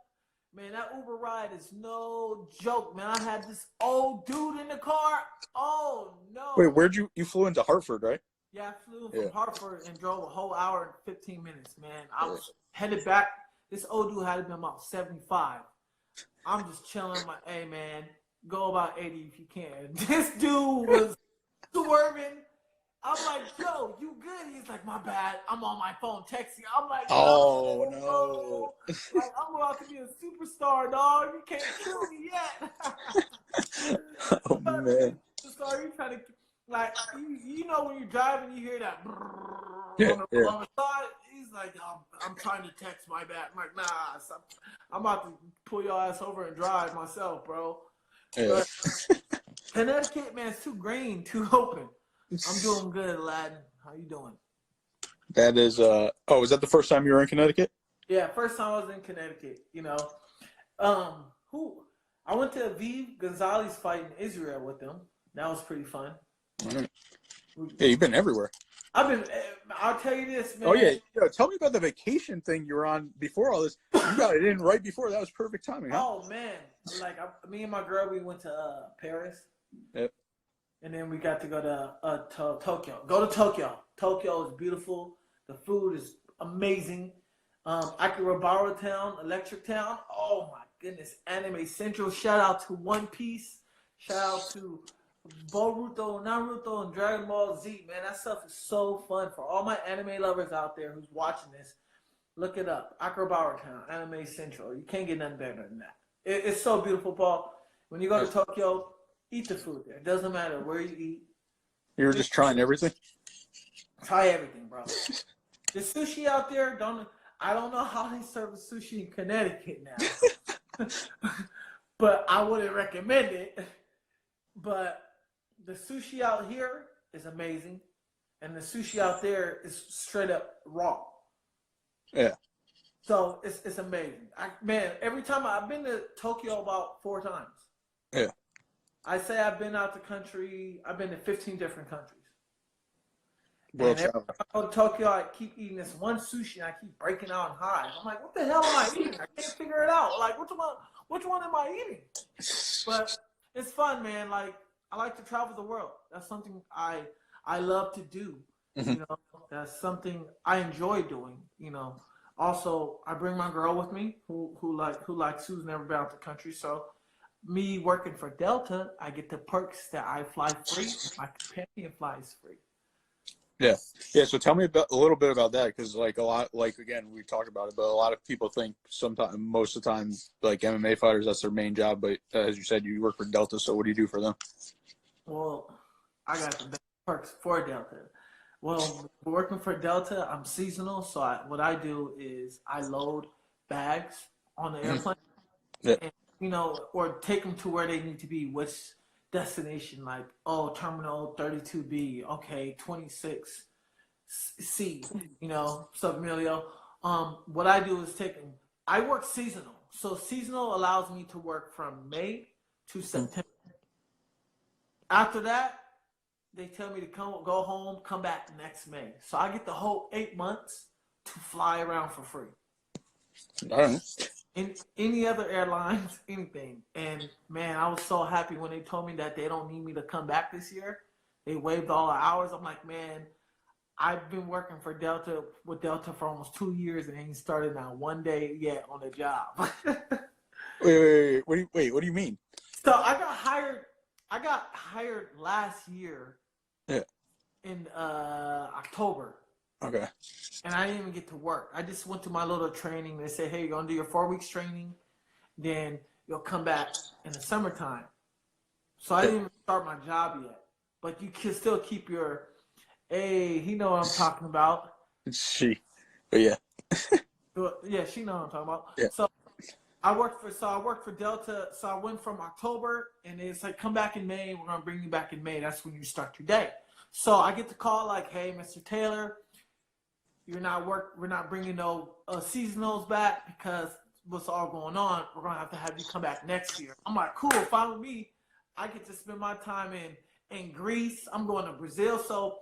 Man, that Uber ride is no joke, man. I had this old dude in the car. Oh, no. Wait, you flew into Hartford, right? Yeah, I flew from Hartford and drove a whole hour and 15 minutes, man. I was headed back. This old dude had been about 75. I'm just chilling. Hey, man, go about 80 if you can. This dude was swerving. I'm like, yo, you good? He's like, my bad. I'm on my phone texting. I'm like, no. Like, I'm about to be a superstar, dog. You can't kill me yet. Oh, man. Superstar, you trying to, like, when you're driving, you hear that on the side. He's like, I'm trying to text my bad. I'm like, nah, I'm about to pull your ass over and drive myself, bro. Yeah. Connecticut, man, it's too green, too open. I'm doing good, Aladdin. How you doing? That is, is that the first time you were in Connecticut? Yeah, first time I was in Connecticut, I went to Aviv Gonzalez fight in Israel with them. That was pretty fun. Right. Yeah, you've been everywhere. I'll tell you this, man. Oh, yeah. Tell me about the vacation thing you were on before all this. You got it in right before. That was perfect timing, huh? Oh, man. Like, me and my girl, we went to Paris. Yep. And then we got to go to Tokyo. Go to Tokyo. Tokyo is beautiful. The food is amazing. Akihabara Town, Electric Town. Oh my goodness. Anime Central. Shout out to One Piece. Shout out to Boruto, Naruto, and Dragon Ball Z. Man, that stuff is so fun. For all my anime lovers out there who's watching this, look it up. Akihabara Town, Anime Central. You can't get nothing better than that. It's so beautiful, Paul. When you go to Tokyo, eat the food there. It doesn't matter where you eat. You were just trying everything? Try everything, bro. The sushi out there, I don't know how they serve sushi in Connecticut now. But I wouldn't recommend it. But the sushi out here is amazing. And the sushi out there is straight up raw. Yeah. So it's amazing. Every time I've been to Tokyo about 4 times. Yeah. I say I've been out the country. I've been to 15 different countries. World and every time I go to Tokyo, I keep eating this one sushi, and I keep breaking out in hives. I'm like, what the hell am I eating? I can't figure it out. Like, which one am I eating? But it's fun, man. Like, I like to travel the world. That's something I love to do. That's something I enjoy doing. Also, I bring my girl with me, who's never been out the country, so. Me working for Delta, I get the perks that I fly free. My companion flies free. Yeah. So tell me a little bit about that, because again, we talked about it, but a lot of people think most of the time, like MMA fighters, that's their main job. But as you said, you work for Delta. So what do you do for them? Well, I got the best perks for Delta. Well, working for Delta, I'm seasonal, so what I do is I load bags on the airplane. Yeah. And or take them to where they need to be, which destination, like, Terminal 32B, okay, 26C, Sub-Emilio. What I do is I work seasonal. So seasonal allows me to work from May to September. After that, they tell me to go home, come back next May. So I get the whole 8 months to fly around for free. All right. In any other airlines, anything. And man, I was so happy when they told me that they don't need me to come back this year. They waived all the hours. I'm like, man, I've been working with Delta for almost 2 years and ain't started not one day yet on the job. Wait. What do you mean? So I got hired last year. Yeah. In October. Okay. And I didn't even get to work. I just went to my little training. They said, hey, you're going to do your 4 weeks training. Then you'll come back in the summertime. So I didn't even start my job yet. But you can still keep your, hey, he know what I'm talking about. But yeah. Yeah, she know what I'm talking about. Yeah. So I worked for Delta. So I went from October, and it's like, come back in May. We're going to bring you back in May. That's when you start your day. So I get the call like, hey, Mr. Taylor, we're not bringing no seasonals back because what's all going on. We're going to have you come back next year. I'm like, cool, fine with me. I get to spend my time in Greece. I'm going to Brazil. So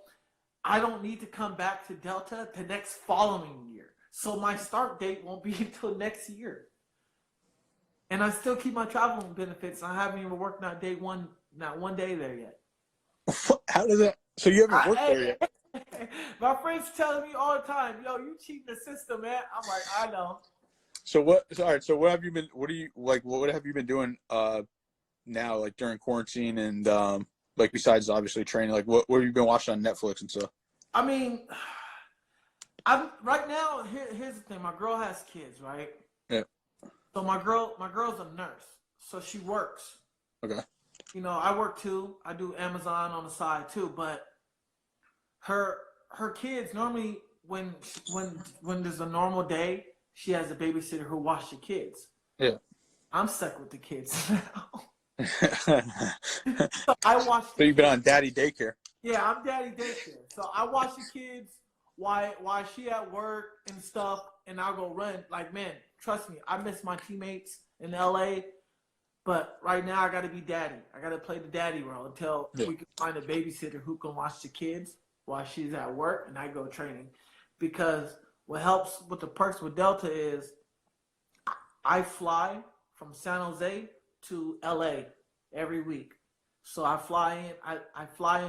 I don't need to come back to Delta the next following year. So my start date won't be until next year. And I still keep my travel benefits. I haven't even worked not one day there yet. How does that? So you haven't worked there yet? My friends telling me all the time, yo, you cheating the system, man. I'm like, I know. So what? So, all right. So what have you been? What do you like? What have you been doing now, like during quarantine and like besides obviously training? Like what have you been watching on Netflix and stuff? I mean, I'm right now. Here's the thing. My girl has kids, right? Yeah. So my girl's a nurse, so she works. Okay. I work too. I do Amazon on the side too, but her kids normally when there's a normal day, she has a babysitter who watches the kids. Yeah. I'm stuck with the kids now. So I watch. So you've been on daddy daycare. Yeah, I'm daddy daycare. So I watch the kids while she at work and stuff, and I'll go run. Like, man, trust me, I miss my teammates in LA. But right now, I got to be daddy. I got to play the daddy role until we can find a babysitter who can watch the kids while she's at work and I go training. Because what helps with the perks with Delta is I fly from San Jose to LA every week. So I fly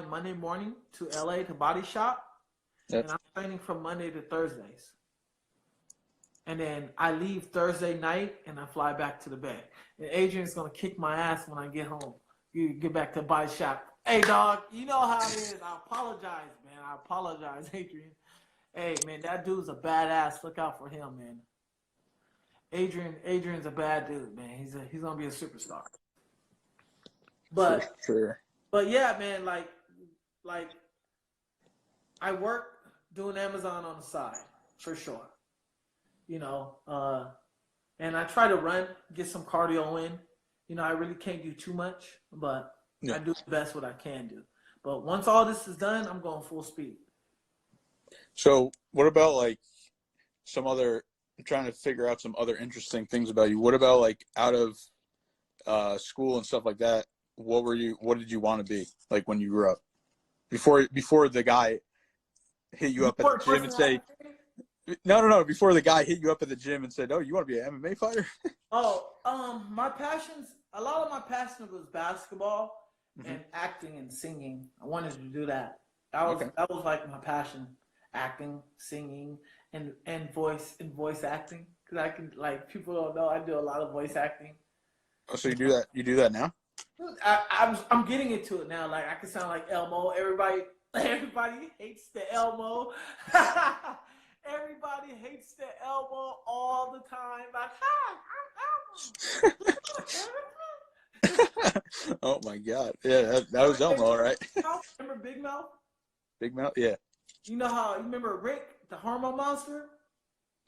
in Monday morning to LA to Body Shop, and I'm training from Monday to Thursdays. And then I leave Thursday night and I fly back to the Bay. And Adrian's going to kick my ass when I get home. You get back to Body Shop. Hey, dog, you know how it is. I apologize, man. I apologize, Adrian. Hey, man, that dude's a badass. Look out for him, man. Adrian's a bad dude, man. He's going to be a superstar. But, sure. But yeah, man, like I work doing Amazon on the side, for sure. And I try to run, get some cardio in. I really can't do too much, but I do the best what I can do. But once all this is done, I'm going full speed. So what about like I'm trying to figure out some other interesting things about you. What about like out of school and stuff like that? What did you want to be like when you grew up? Before the guy hit you up at the gym and say, No. Before the guy hit you up at the gym and said, "Oh, you want to be an MMA fighter?" My passions. A lot of my passion was basketball and acting and singing. I wanted to do that. That was like my passion: acting, singing, and voice acting. Because I can, like, people don't know I do a lot of voice acting. Oh, so you do that? You do that now? I'm getting into it now. Like, I can sound like Elmo. Everybody hates the Elmo. Everybody hates the Elmo all the time. Like, hi, I'm Elmo. Oh my God! Yeah, that was Elmo, all right. Remember Big Mouth? Big Mouth, yeah. You remember Rick, the hormone monster?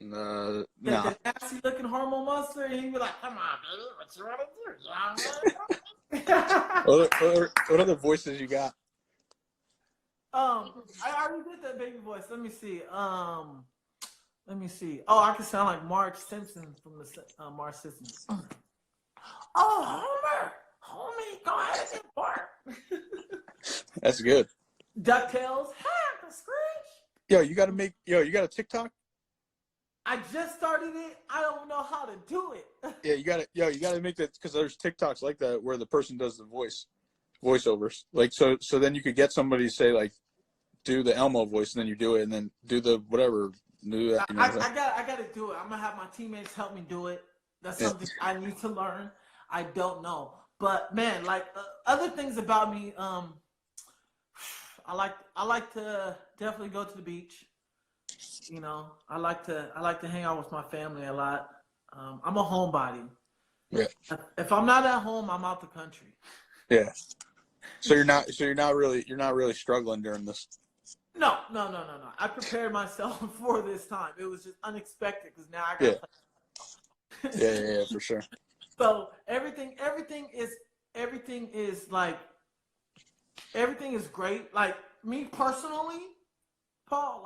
Nah. That nasty looking hormone monster, and he'd be like, "Come on, baby, what you want to do?" What other voices you got? I already did that baby voice. Let me see. Oh, I can sound like Marge Simpson from the Marge Simpson. Oh, Homer, homie, go ahead and bark. That's good. DuckTales, hack a screech. You got a TikTok? I just started it. I don't know how to do it. Yeah, you gotta make that, because there's TikToks like that where the person does the voiceovers. Like, so then you could get somebody to say, like, do the Elmo voice, and then you do it, and then do the whatever. I got to do it. I'm gonna have my teammates help me do it. That's something I need to learn. I don't know, but man, like other things about me, I like to definitely go to the beach. You know, I like to hang out with my family a lot. I'm a homebody. Yeah. If I'm not at home, I'm out the country. Yeah. So you're not really struggling during this. No. I prepared myself for this time. It was just unexpected because now I got. Yeah, for sure. So everything is great. Like me personally, Paul.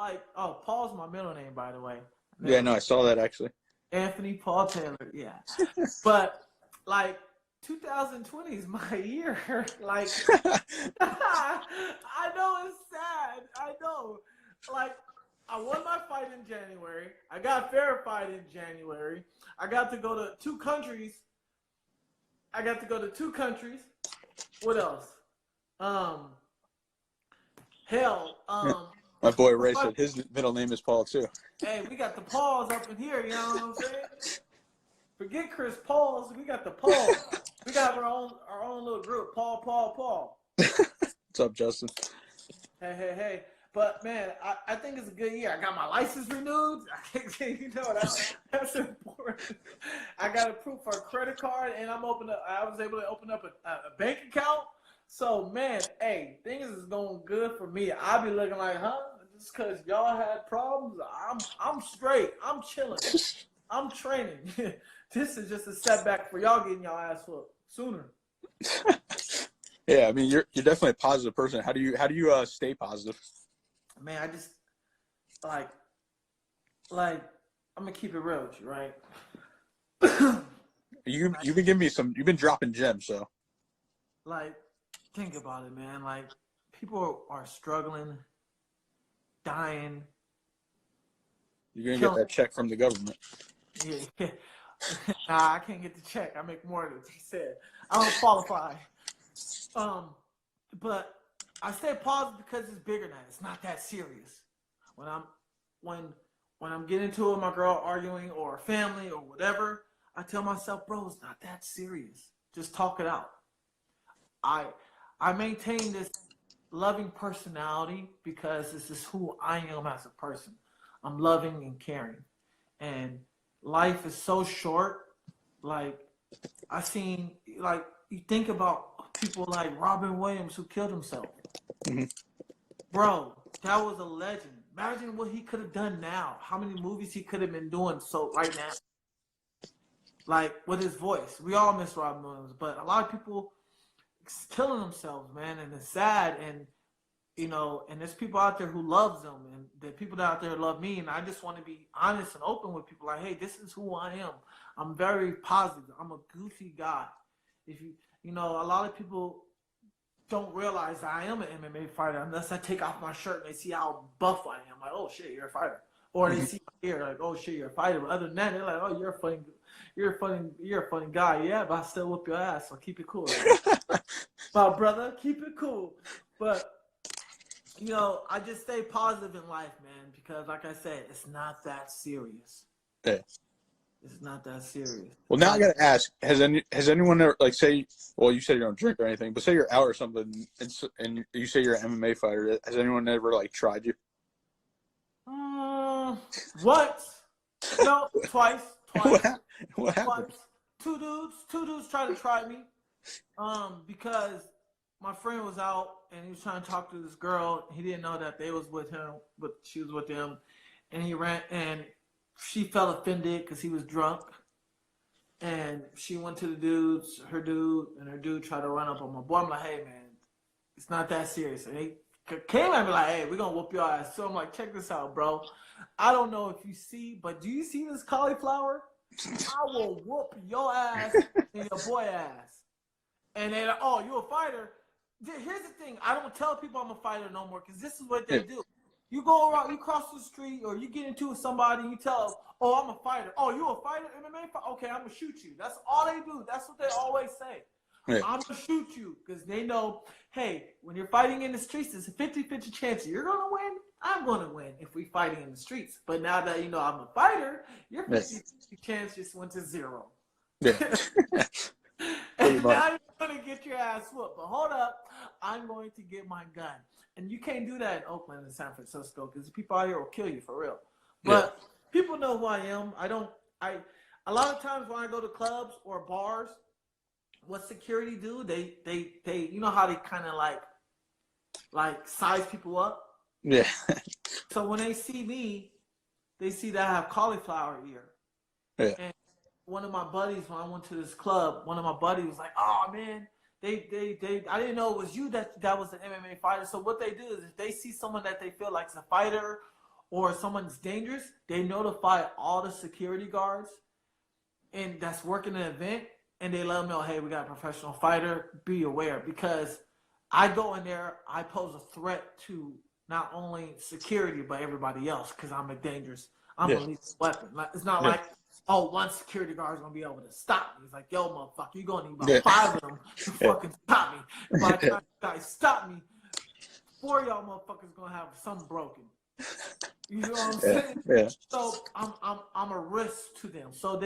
Paul's my middle name, by the way. Yeah, no, I saw that actually. Anthony Paul Taylor. Yeah, but like 2020 is my year. Like, I know it's sad. I know. Like, I won my fight in January. I got verified in January. I got to go to two countries. What else? My boy Ray said his middle name is Paul too. Hey, we got the Pauls up in here. You know what I'm saying? Forget Chris Pauls. We got the Pauls. We got our own little group. Paul. What's up, Justin? Hey. But man, I think it's a good year. I got my license renewed. You know, that's important. I got approved for a credit card, and I was able to open up a bank account. So man, hey, things is going good for me. I'll be looking like, just because y'all had problems, I'm straight. I'm chilling. I'm training. This is just a setback for y'all getting y'all ass whooped sooner. Yeah, I mean, you're definitely a positive person. How do you stay positive? Man, I just like I'm gonna keep it real with you, right? You've been giving me you've been dropping gems, so. Like, think about it, man. Like, people are struggling, dying. You're gonna get that check from the government. Yeah. Nah, I can't get the check. I make more than he said. I don't qualify. But I stay positive because it's bigger than that. It's not that serious. When I'm getting into it with my girl arguing or family or whatever, I tell myself, bro, it's not that serious. Just talk it out. I maintain this loving personality because this is who I am as a person. I'm loving and caring. And life is so short. Like, you think about people like Robin Williams who killed himself. Mm-hmm. Bro, that was a legend. Imagine what he could have done now. How many movies he could have been doing right now. Like, with his voice. We all miss Robin Williams, but a lot of people killing themselves, man, and it's sad. And you know, and there's people out there who loves them, and the people out there love me, and I just want to be honest and open with people. Like, hey, this is who I am. I'm very positive. I'm a goofy guy. If you know, a lot of people don't realize I am an MMA fighter unless I take off my shirt and they see how buff I am. Like, oh shit, you're a fighter. Or they see my hair, like, oh shit, you're a fighter. But other than that, they're like, oh, you're a funny guy. Yeah, but I still whoop your ass, so keep it cool. My brother, keep it cool. But you know, I just stay positive in life, man, because like I said, it's not that serious. Yeah. It's not that serious. Well, now I gotta ask: Has anyone ever, like, say? Well, you said you don't drink or anything, but say you're out or something, and you say you're an MMA fighter. Has anyone ever like tried you? Once? No, twice. What happened? Two dudes tried to try me, because my friend was out and he was trying to talk to this girl. He didn't know that they was with him, but she was with him, and he ran and she felt offended because he was drunk. And she went to her dude tried to run up on my boy. I'm like, hey, man, it's not that serious. And he came at me like, hey, we're going to whoop your ass. So I'm like, check this out, bro. I don't know if you see, but do you see this cauliflower? I will whoop your ass and your boy ass. And then, oh, you a fighter? Here's the thing. I don't tell people I'm a fighter no more because this is what they do. You go around, you cross the street, or you get into somebody, you tell them, oh, I'm a fighter. Oh, you a fighter? MMA fighter? Okay, I'm going to shoot you. That's all they do. That's what they always say. Yeah. I'm going to shoot you because they know, hey, when you're fighting in the streets, there's a 50-50 chance you're going to win. I'm going to win if we're fighting in the streets. But now that you know I'm a fighter, your 50-50 chance just went to 0. Yeah. And now you're going to get your ass whooped. But hold up, I'm going to get my gun. And you can't do that in Oakland and San Francisco because the people out here will kill you for real. But people know who I am. A lot of times when I go to clubs or bars, what security do, they you know how they kind of like size people up? Yeah. So when they see me, they see that I have cauliflower ear. Yeah. And one of my buddies, when I went to this club, one of my buddies was like, oh, man, I didn't know it was you that was an MMA fighter. So what they do is if they see someone that they feel like is a fighter or someone's dangerous, they notify all the security guards and that's working the event, and they let them know, hey, we got a professional fighter, be aware. Because I go in there, I pose a threat to not only security, but everybody else because I'm a lethal weapon. It's not like, oh, one security guard is going to be able to stop me. He's like, yo, motherfucker, you're going to need about 5 of them to fucking stop me. If I try to stop me, 4 of y'all motherfuckers going to have something broken. You know what I'm saying? Yeah. So I'm a risk to them. So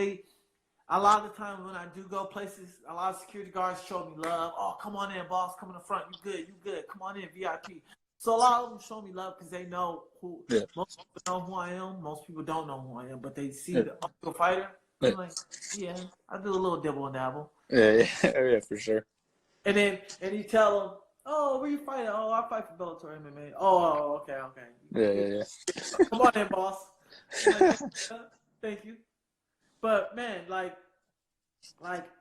a lot of the time when I do go places, a lot of security guards show me love. Oh, come on in, boss. Come in the front. You good. Come on in, VIP. So a lot of them show me love because they know who. Yeah. Most people know who I am. Most people don't know who I am, but they see the fighter. I'm like, yeah, I do a little dibble and dabble. Yeah, for sure. And you tell them, oh, where you fighting? Oh, I fight for Bellator MMA. Oh, okay. Yeah. Come on in, boss. Like, thank you. But man, like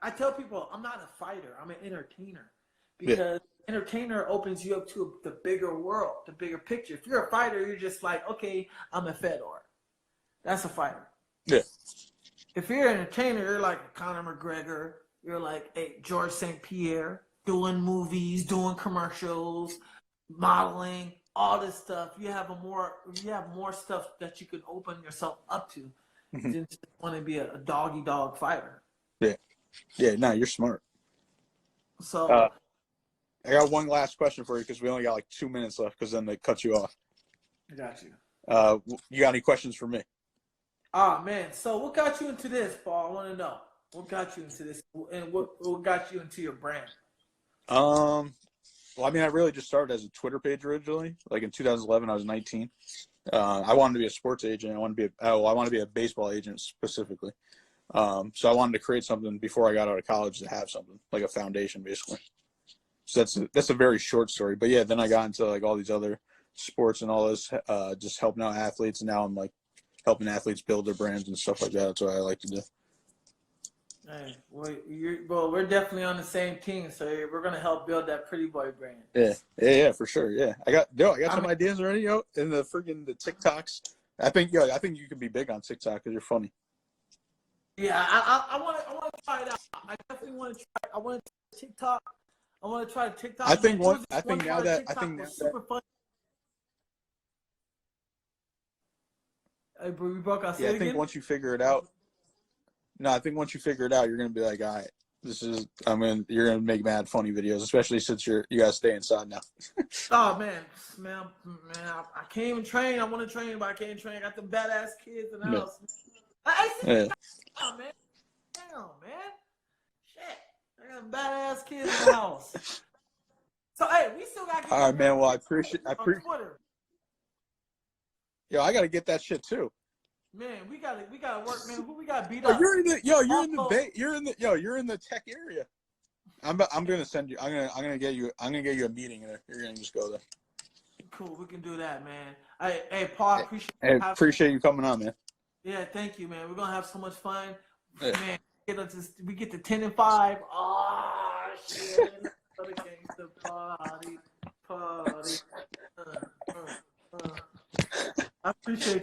I tell people, I'm not a fighter. I'm an entertainer because entertainer opens you up to the bigger world, the bigger picture. If you're a fighter, you're just like, okay, I'm a Fedor. That's a fighter. Yeah. If you're an entertainer, you're like Conor McGregor. You're like George St. Pierre, doing movies, doing commercials, modeling, all this stuff. You have more stuff that you can open yourself up to. Than just want to be a doggy dog fighter. Yeah. No, you're smart. So I got one last question for you because we only got like 2 minutes left because then they cut you off. I got you. You got any questions for me? Man. So what got you into this, Paul? I want to know. What got you into this, and what got you into your brand? Well, I mean, I really just started as a Twitter page originally. Like in 2011, I was 19. I wanted to be a sports agent. I wanted to be a baseball agent specifically. So I wanted to create something before I got out of college to have something like a foundation, basically. So that's a very short story. But yeah, then I got into like all these other sports and all this, just helping out athletes. And now I'm like helping athletes build their brands and stuff like that. That's what I like to do. Hey, well, we're definitely on the same team, so we're gonna help build that Pretty Boy brand. Yeah, for sure. Yeah, I got some ideas already, in the TikToks. I think you could be big on TikTok because you're funny. Yeah, I want to try it out. I definitely want to try. I want to try TikTok. I want to try TikTok. I think now that super fun. Hey, bro, we broke our. Yeah, I think once you figure it out. No, I think once you figure it out, you're gonna be like, all right, you're gonna make mad funny videos, especially since you gotta stay inside now. Oh man, I can't even train. I want to train, but I can't train. I got them badass kids in the house. Oh man, damn man, shit, I got badass kids in the house. So hey, we still got. All right, man. Well, I appreciate. Twitter. Yo, I gotta get that shit too. Man, we gotta work, man. Who we gotta beat up? You're in the tech area. I'm gonna send you. I'm gonna get you a meeting, and you're gonna just go there. Cool, we can do that, man. Hey, Paul, appreciate you coming on, man. Yeah, thank you, man. We're gonna have so much fun, Yeah. man. We get to 10-5. Oh shit! Another gangster party. Uh, uh. I appreciate you.